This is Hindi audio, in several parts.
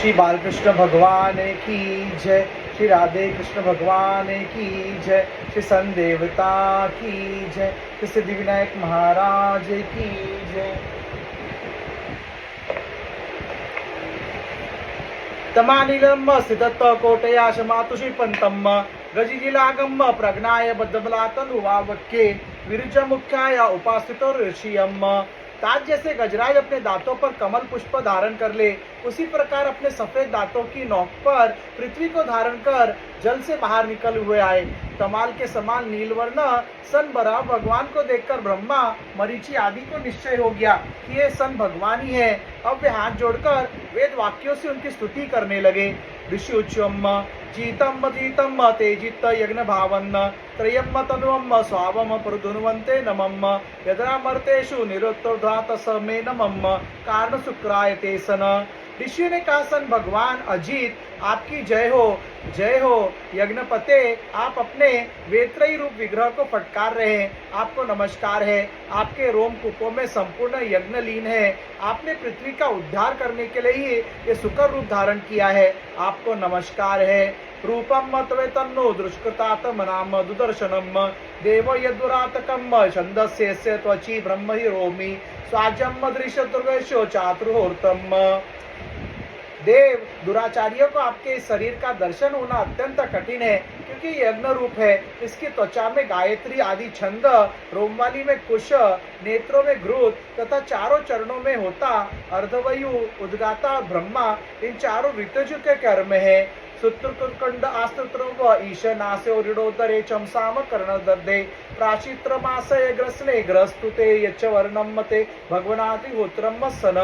श्री बालकृष्ण भगवान की जय, श्री राधे कृष्ण भगवान की जय, श्री सन देवता की जय, श्री सिद्धिविनायक महाराज की जय। तमानिलम स्थितत्व कोटया शमातुषि पंतम गजिजिलागम प्रज्ञाय बद्धबलातनुवावक्ये विरुज मुख्याय उपासितो ऋषियम। ताज जैसे गजराज अपने दांतों पर कमल पुष्प धारण कर ले, उसी प्रकार अपने सफेद दांतों की नोक पर पृथ्वी को धारण कर जल से बाहर निकल हुए आए। तमाल के समान नीलवर्ण सन बरा भगवान को देखकर ब्रह्मा मरीचि आदि को निश्चय हो गया कि ये सन भगवान ही है। अब वे हाथ जोड़कर वेद वाक्यों से उनकी स्तुति करने लगे। ऋषि उच्चम जीतम जीतम तेजित यज्ञ भावन्न त्रयम तनुवम स्वावम प्रधुन्वन्ते नमम यदरामर्तेषु निरुत्तोधात समे नमम कारण शुक्राय ते सन। ऋषियों ने कहा, सन भगवान अजीत आपकी जय हो यज्ञपते, आप अपने वेत्रयी रूप विग्रह को फटकार रहे हैं, आपको नमस्कार है। आपके रोम कूपों में संपूर्ण यज्ञ लीन है। आपने पृथ्वी का उद्धार करने के लिए ही ये सुकर रूप धारण किया है, आपको नमस्कार है। रूपम त्वे तन्नो दुष्कृतातम नाम दुदर्शनम देव यदुरातकम छंदस्य त्वचि ब्रह्म हि रोमि स्वाजम दृश्य दुर्गेशो चातुर्होर्तम। देव, दुराचारियों को आपके इस शरीर का दर्शन होना अत्यंत कठिन है, क्योंकि यज्ञ रूप है। इसकी त्वचा में गायत्री आदि छंद, रोमवाली में कुश, नेत्रों में घृत तथा चारों चरणों में होता, अर्धवयु, उद्गाता, ब्रह्मा, इन चारों ऋतुज के कर्म है। सुत्रकुंड आस्तुत्र ईशनासे ऋडोदरे चमसाम कर्ण दर्दे प्राचित्र मासय ग्रसने ग्रस्तुते यच्च वर्णम मते भगवनाति होत्रम सन।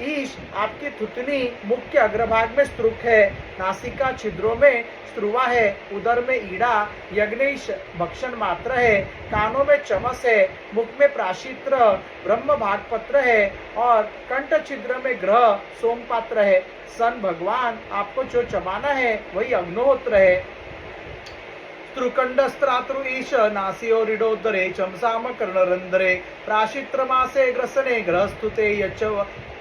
ईश आपकी थुतनी मुख के अग्रभाग में स्त्रुक है, नासिका छिद्रों में स्त्रुवा है, उदर में ईड़ा यज्ञेश भक्षण मात्र है, कानों में चमस है, मुख में प्राशित्र ब्रह्म भागपत्र है और कंठ छिद्र में ग्रह सोमपात्र है। सन भगवान, आपको जो चबाना है वही अग्निहोत्र है। त्रुकंडस्त्रात्रु ईश नासियो ऋडोदरे चमसाम कर्णरंध्रे प्राशित्र मासे ग्रसने ग्रहस्तुते यच्च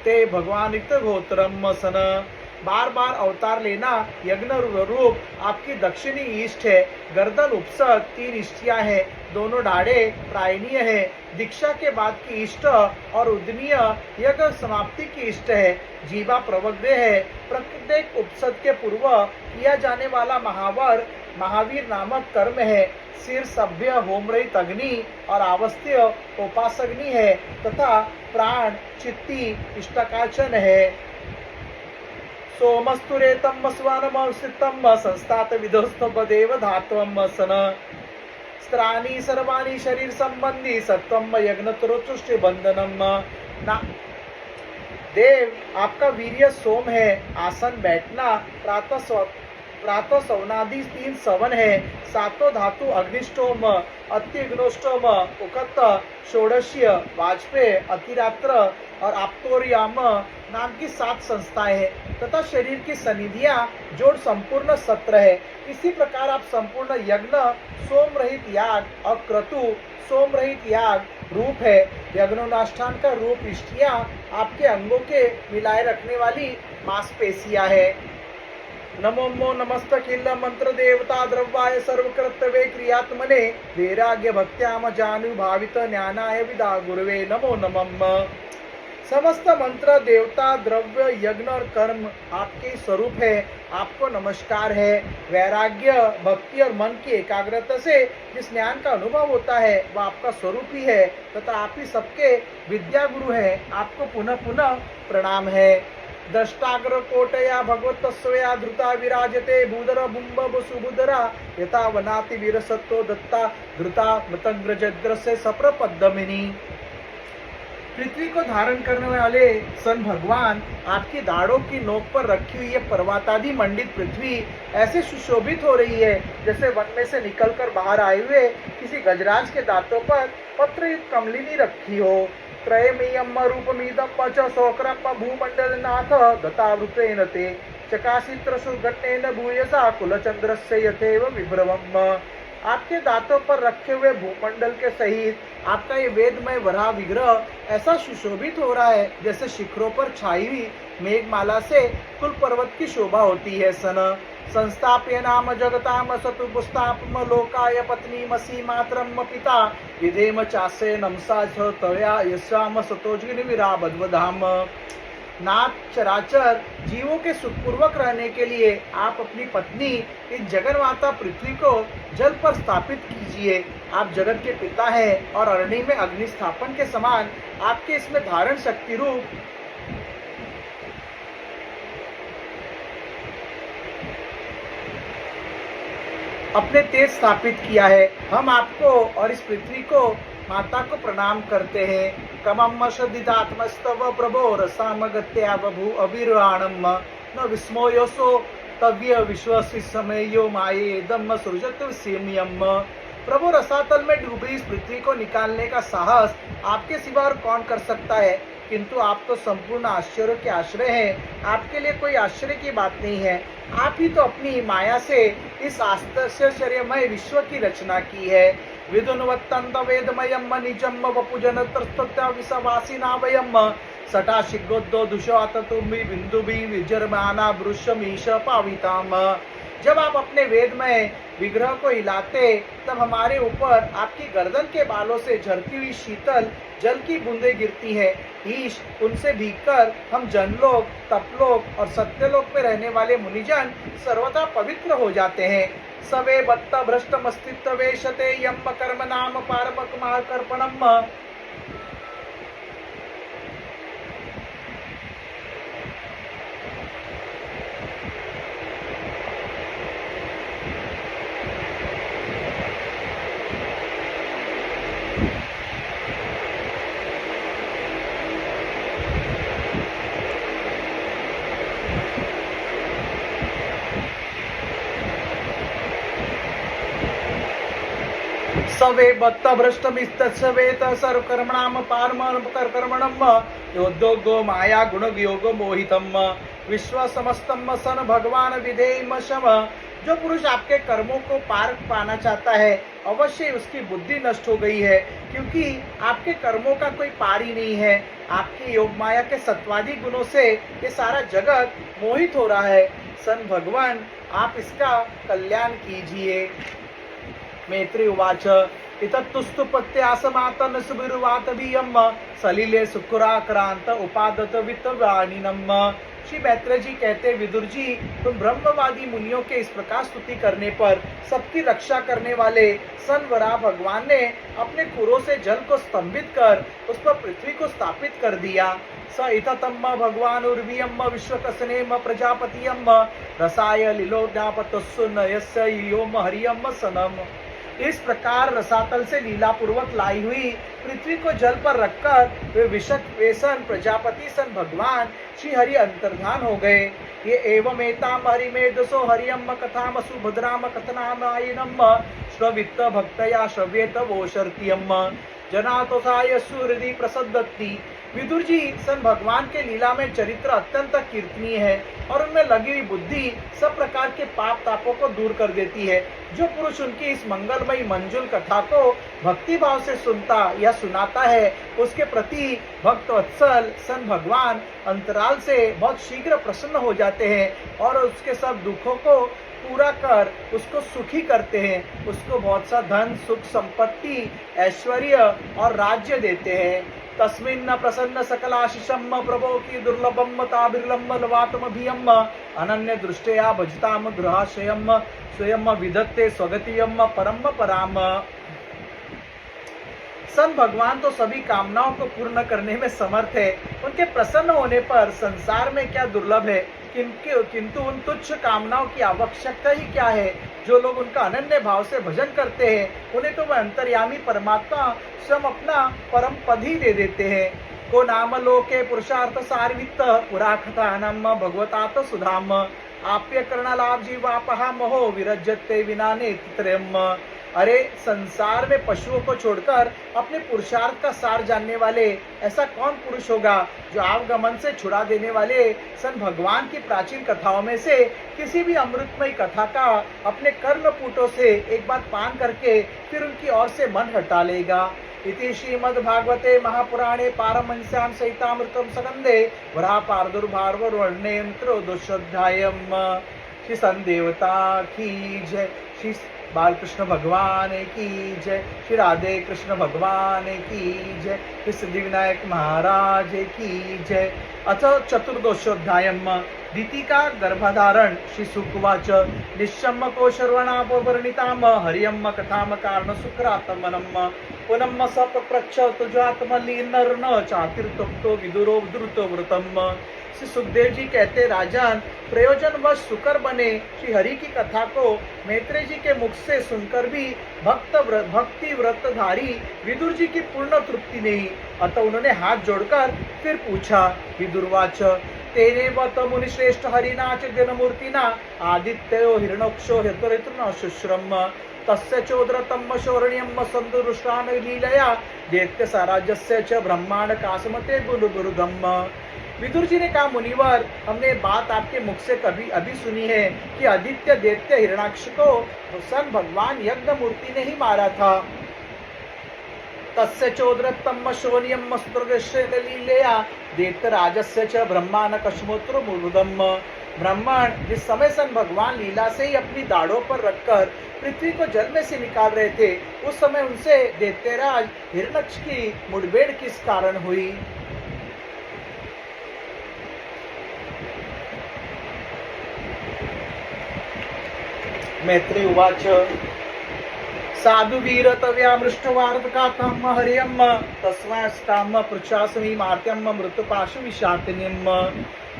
ते भगवान गोत्रम सन। बार बार अवतार लेना यज्ञ रूप आपकी दक्षिणी इष्ट है। गर्दन उपसक 3 इष्टियां हैं, दोनों डाढ़े प्रायणीय है। दीक्षा के बाद की इष्ट और उद्दनीय यज्ञ समाप्ति की इष्ट है। जीवा प्रवग्रह है। प्रत्येक उपसद के पूर्व किया जाने वाला महावीर नामक कर्म है। सिर सभ्य होम रहित अग्नि और आवस्त्य उपासग्नि है तथा प्राण चित्ती इष्टकाचन है। सोमस्तुरेतम स्वानमसितम संस्थात विधोस्तदेव धात्वम सन। स्त्राणी सर्वाणी शरीर संबंधी सत्वम यज्ञ तुष्टि बंधनम। देव, आपका वीर्य सोम है। आसन बैठना प्रातः सवनादि 3 सवन है। सातों धातु अग्निष्टोम, अतिग्नोष्टोम, उकत, षोडशीय, वाजपेय, अतिरात्र और आप्तोरियाम नाम की 7 संस्थाएं हैं तथा शरीर की सनिधियां जोड़ संपूर्ण सत्र है। इसी प्रकार आप संपूर्ण यज्ञ सोम रहित याग और क्रतु सोम रहित याग रूप है। यज्ञोनुष्ठान का रूप इष्टियां आपके अंगों के मिलाए रखने वाली मांसपेशियां है। नमो नमस्तखिल मंत्र देवता द्रव्याय सर्वकृतवे क्रियात्मने वैराग्य भक्त्याम जानुभावित ज्ञानाय विदा गुरुवे नमो नमः। समस्त मंत्र देवता द्रव्य यज्ञ और कर्म आपके स्वरूप है, आपको नमस्कार है। वैराग्य भक्ति और मन की एकाग्रता से जिस ज्ञान का अनुभव होता है वह आपका स्वरूप ही है तथा आप ही सबके विद्या गुरु हैं। आपको पुनः पुनः प्रणाम है। द्रष्टाग्र कोटया भगवत स्वया धृता विराजते भूधर बुम्ब सुबुधरा यथा वनाति वीरसत्तो दत्ता धृता मृतंग्रजद्र से सप्रपद्मिनी। पृथ्वी को धारण करने वाले सन भगवान, आपकी दाढ़ों की नोक पर रखी हुई ये पर्वतादि मंडित पृथ्वी ऐसे सुशोभित हो रही है जैसे वन में से निकलकर बाहर आए हुए किसी गजराज के दांतों पर पत्रयुक्त कमलिनी रखी हो। त्रयमीयम रूपमीदम च शोकरम भूमंडलनाथ दत्तावृतेन ते चकाशित्र सुघटेन भूयसा कुलचंद्रस्य यथेव विभ्रमम्। आपके दांतों पर रखे हुए भूमंडल के सहित आपका ये वेदमय वराह विग्रह ऐसा सुशोभित हो रहा है जैसे शिखरों पर छाई हुई मेघमाला से कुल पर्वत की शोभा होती है सन। संस्थाप्य नाम जगताम सतु पुस्तापम लोकाय पत्नी मसी मातरम पिता विधेम चासे नमसा तया यशाम सतोजगिन विराबधाम। नाथ चराचर जीवों के सुखपूर्वक रहने के लिए आप अपनी पत्नी इस जगन माता पृथ्वी को जल पर स्थापित कीजिए। आप जगत के पिता हैं और अरणी में अग्नि स्थापन के समान आपके इसमें धारण शक्ति रूप अपने तेज स्थापित किया है। हम आपको और इस पृथ्वी को माता को प्रणाम करते हैं। कमम सदिदात्मस्तव प्रभो रसामगत्या बभू अभिराणम न विस्मयोसो तव्य विश्वसी समयो माये दम सृजत सीमियम। प्रभु रसातल में डूबी इस पृथ्वी को निकालने का साहस आपके सिवा और कौन कर सकता है, किंतु आप तो संपूर्ण आश्चर्य के आश्रय हैं। आपके लिए कोई आश्चर्य की बात नहीं है। आप ही तो अपनी माया से इस आश्चर्यमय विश्व की रचना की है। विदुन्वत्तंत वेदमयम निजम वपुजन त्रस्तत्या विसवासिना वयम सटा शिगोद्दो दुषात तुम्बि बिंदुभि विजर्माना वृषमीश पाविताम। जब आप अपने वेदमय विग्रह को हिलाते तब हमारे ऊपर आपकी गर्दन के बालों से झरती हुई शीतल जल की बूंदें गिरती है। ईश उनसे भीगकर हम जनलोक, तपलोक और सत्यलोक में रहने वाले मुनिजन सर्वथा पवित्र हो जाते हैं। सवे बत्त भ्रष्ट मस्तित्व वेशते यम कर्म नाम पारमक महाकर्पणम। सवे बत्त भ्रष्ट मिस्तवेत सर्वकर्मणाम पारमकर्मणम योद्योगो माया गुण वियोग मोहितम विश्व समस्तम सन भगवान विधेयम शम। जो पुरुष आपके कर्मों को पार पाना चाहता है अवश्य उसकी बुद्धि नष्ट हो गई है, क्योंकि आपके कर्मों का कोई पार ही नहीं है। आपकी योग माया के सत्वादी गुणों से ये सारा जगत मोहित हो रहा है। सन भगवान आप इसका कल्याण कीजिए। मैत्री उवाच इतस्तु पत्यासमातन सुबिरुवातभियम सलिले सुकुराक्रांत उपादत वित्तवानिनम। श्री मैत्रेय जी कहते, विदुर जी, तुम ब्रह्मवादी मुनियों के इस प्रकार स्तुति करने पर सबकी रक्षा करने वाले सनवरा भगवान ने अपने खुरों से जल को स्तंभित कर उस पर पृथ्वी को स्थापित कर दिया। स इततम भगवान उर्वियम विश्वकसनेम प्रजापतियम रसाय लीलोज्ञापतस्सु नयस्य योम हरियम सनम। इस प्रकार रसातल से लीला पूर्वक लाई हुई पृथ्वी को जल पर रखकर वे विशक वेसन प्रजापति सन भगवान श्री हरि अंतर्धान हो गए। ये एवं एताम हरिमेधसो हरियम कथाम सुभद्राम कथनामायिनम श्रवित्त भक्तया श्रव्येत वोशर्त्यम जनातोसाय सुहृदि प्रसद्दति। विदुर जी, सन भगवान के लीला में चरित्र अत्यंत कीर्तनीय है और उनमें लगी हुई बुद्धि सब प्रकार के पाप तापों को दूर कर देती है। जो पुरुष उनकी इस मंगलमयी मंजुल कथा को भक्ति भाव से सुनता या सुनाता है उसके प्रति भक्त वत्सल सन भगवान अंतराल से बहुत शीघ्र प्रसन्न हो जाते हैं और उसके सब दुखों को पूरा कर उसको सुखी करते हैं। उसको बहुत सा धन, सुख, संपत्ति, ऐश्वर्य और राज्य देते हैं। तस्मिन्न प्रसन्न सकलाशिषम प्रभो की दुर्लभम ताबिर्लम लवातमभियम अनन्य दृष्टया भजताम गृहाशयम स्वयं विदत्ते स्वगतियम परम पराम। सन भगवान तो सभी कामनाओं को पूर्ण करने में समर्थ है। उनके प्रसन्न होने पर संसार में क्या दुर्लभ है, किंतु उन तुच्छ कामनाओं की आवश्यकता ही क्या है। जो लोग उनका अनन्य भाव से भजन करते हैं उन्हें तो वह अंतर्यामी परमात्मा स्वयं अपना परम पद ही दे देते हैं। को नाम लोके पुरुषार्थ सारवित्त पुरा कथा नाम भगवतात सुधाम आप्य कर्णलाभ जीवापहा महो विरजते विना नेत्रयम। अरे, संसार में पशुओं को छोड़कर अपने पुरुषार्थ का सार जानने वाले ऐसा कौन पुरुष होगा जो आवागमन से छुड़ा देने वाले सन भगवान की प्राचीन कथाओं में से किसी भी अमृतमयी कथा का अपने कर्णपुटों से एक बार पान करके फिर उनकी ओर से मन हटा लेगा। इति श्रीमद्भागवते महापुराणे पारमहंस्यां सहितामृतं सगंधे वरापारदुर्भार्वर्णे त्रयोदशोऽध्यायम्। श्री संदेवता की जय, श्री बालकृष्ण भगवान की जय, श्री राधे कृष्ण भगवान की जय, श्री सिद्धिविनायक महाराज की जय। अथ चतुर्दशोऽध्यायम्। दीतिका गर्भधारण। श्री सुकुवाच निश्चम्म को शर्वणापवर्णिताम हरियम्म कथाम कारण सुक्रात्मनम् पुनम्म स पप्रच्छ तुजात्मलीनर्न चातिर्तप्तो विदुरो द्रुतो व्रतम्। श्री सुखदेव जी कहते, राजन, प्रयोजनवश सुकर बने श्री हरि की कथा को मैत्रेय जी के मुख से सुनकर भी भक्ति व्रतधारी विदुर जी की पूर्ण तृप्ति नहीं। अतः उन्होंने हाथ जोड़कर फिर पूछा। विदुर्वाच तेने वत मुनिश्रेष्ठ हरिनाच जनमूर्तिना आदित्यो हिरण्यक्षो हेतुरेतुर्न शुश्रम तस्य चोदरतम शौर्ण्यम संतुष्टान लीलया दैत्य साराज्यस्य च ब्रह्मांड कासमते गुरुगुरुगम। विदुर जी ने कहा, मुनिवर, हमने बात आपके मुख से कभी अभी सुनी है कि आदित्य दैत्य हिरण्याक्ष को सन भगवान यज्ञ मूर्ति ने ही मारा था। तस्य चोदरतम शौर्यम लीलया दैत्य राजस्य च ब्रह्मांड कश्मोत्र मुरुदम। ब्राह्मण जिस समय सन भगवान लीला से ही अपनी दाढ़ों पर रखकर पृथ्वी को जल में से निकाल रहे थे, उस समय उनसे दैत्यराज हिरण्यक्ष की मुठभेड़ किस कारण हुई? मैत्रेय उवाच साधु वीरतव्यामृष्टवार्तकातम हरियम तस्मास्ताम पृच्छास्मि मार्त्यम मृतपाशु विषातिनिम।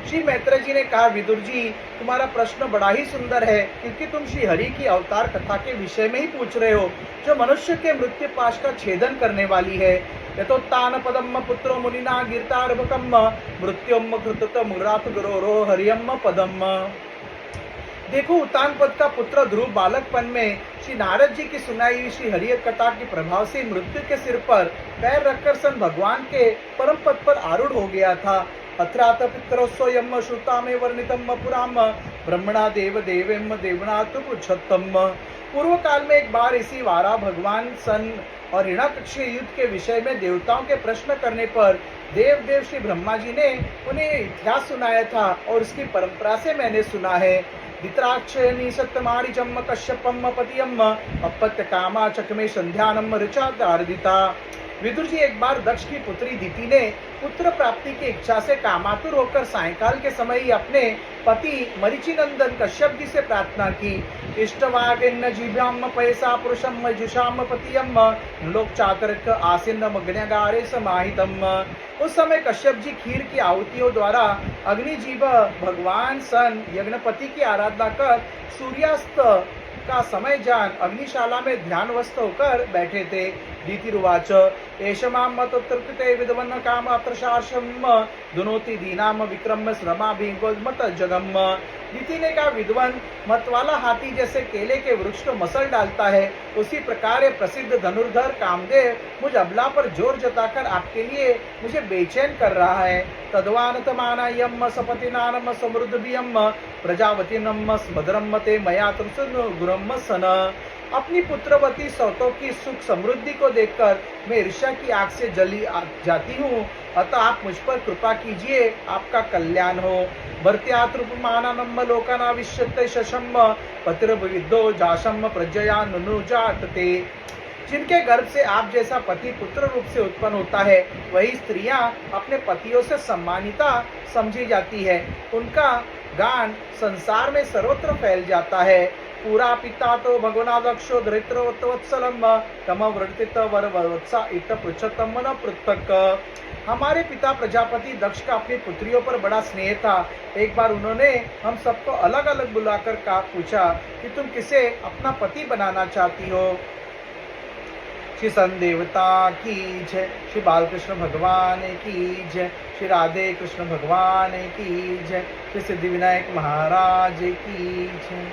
श्री मैत्रेय जी ने कहा, विदुर जी, तुम्हारा प्रश्न बड़ा ही सुंदर है, क्योंकि तुम श्री हरि की अवतार कथा के विषय में ही पूछ रहे हो, जो मनुष्य के मृत्यु पाश का छेदन करने वाली है। यतोत्तान पदम पुत्रो मुनिना गिरतार्भकम मृत्युम कृतत मुरात गुरोरो हरियम पदम। देखो, उत्तान पद का पुत्र ध्रुव बालकपन में श्री नारद जी की सुनाई हुई श्री हरि कथा के प्रभाव से मृत्यु के सिर पर पैर रखकर सन भगवान के परम पद पर आरूढ़ हो गया था। अत्रात पितरोस्वयं श्रुतामे वर्णितम पुराम ब्रह्मणा देव देवेम देवनाथ पृच्छतम। पूर्व काल में एक बार इसी वारा भगवान सन और हिरण्याक्ष युद्ध के विषय में देवताओं के प्रश्न करने पर देव श्री ब्रह्मा जी ने उन्हें इतिहास सुनाया था, और उसकी परंपरा से मैंने सुना है। धृतराष्ट्रयनी सत्यमारिचम कश्यपम पतियम अपत्य कामा चकमे संध्यानम ऋचा दार्दिता। विदुर जी, एक बार दक्ष की पुत्री दिति ने पुत्र प्राप्ति की इच्छा से कामातुर होकर सायंकाल के समय ही अपने पति मरीचिनंदन कश्यप जी से प्रार्थना की। इष्टवागिन्न जीव्याम पैसा पुरुषम जुषाम पतियम लोक चातरक आसीन्न मग्नगारे समाहितम। उस समय कश्यप जी खीर की आहुतियों द्वारा अग्निजीव भगवान सन यज्ञपति की आराधना कर सूर्यास्त का समय जान अग्निशाला में ध्यानवस्थ होकर बैठे थे। दीतिरुवाच एषमां मतोत्तरकृते विद्वन्न काम अत्रशार्षम दुनोति दीनाम विक्रम श्रमा भीमत जगम। दीति ने कहा, विद्वान मतवाला हाथी जैसे केले के वृक्ष को मसल डालता है, उसी प्रकार ये प्रसिद्ध धनुर्धर कामदेव मुझ अबला पर जोर जताकर आपके लिए मुझे बेचैन कर रहा है। तद्वानतमानायम सपतिनानम समृद्धभियम प्रजावतीनम स्मद्रम ते मया तुम गुरम सन। अपनी पुत्रवती सौतों की सुख समृद्धि को देखकर मैं ईर्ष्या की आग से जली जाती हूँ, अतः आप मुझ पर कृपा कीजिए, आपका कल्याण हो। भर्त्यात्रुपमानम लोकानाविश्यते शशम पतिर्विद्यो जाशम प्रजया नुनुजातते। जिनके गर्भ से आप जैसा पति पुत्र रूप से उत्पन्न होता है, वही स्त्रियां अपने पतियों से सम्मानिता समझी जाती है। उनका गान संसार में सर्वत्र फैल जाता है। पूरा पिता तो भगवनादक्षो धरित्रवत्सलम तम वृत्तित वर वत्सा इत पृच्छतम न पृथक। हमारे पिता प्रजापति दक्ष का अपनी पुत्रियों पर बड़ा स्नेह था। एक बार उन्होंने हम सबको अलग अलग बुलाकर पूछा कि तुम किसे अपना पति बनाना चाहती हो। श्री संदेवता की जय, श्री बालकृष्ण भगवान की जय, श्री राधे कृष्ण भगवान की जय, श्री सिद्धिविनायक महाराज की जय।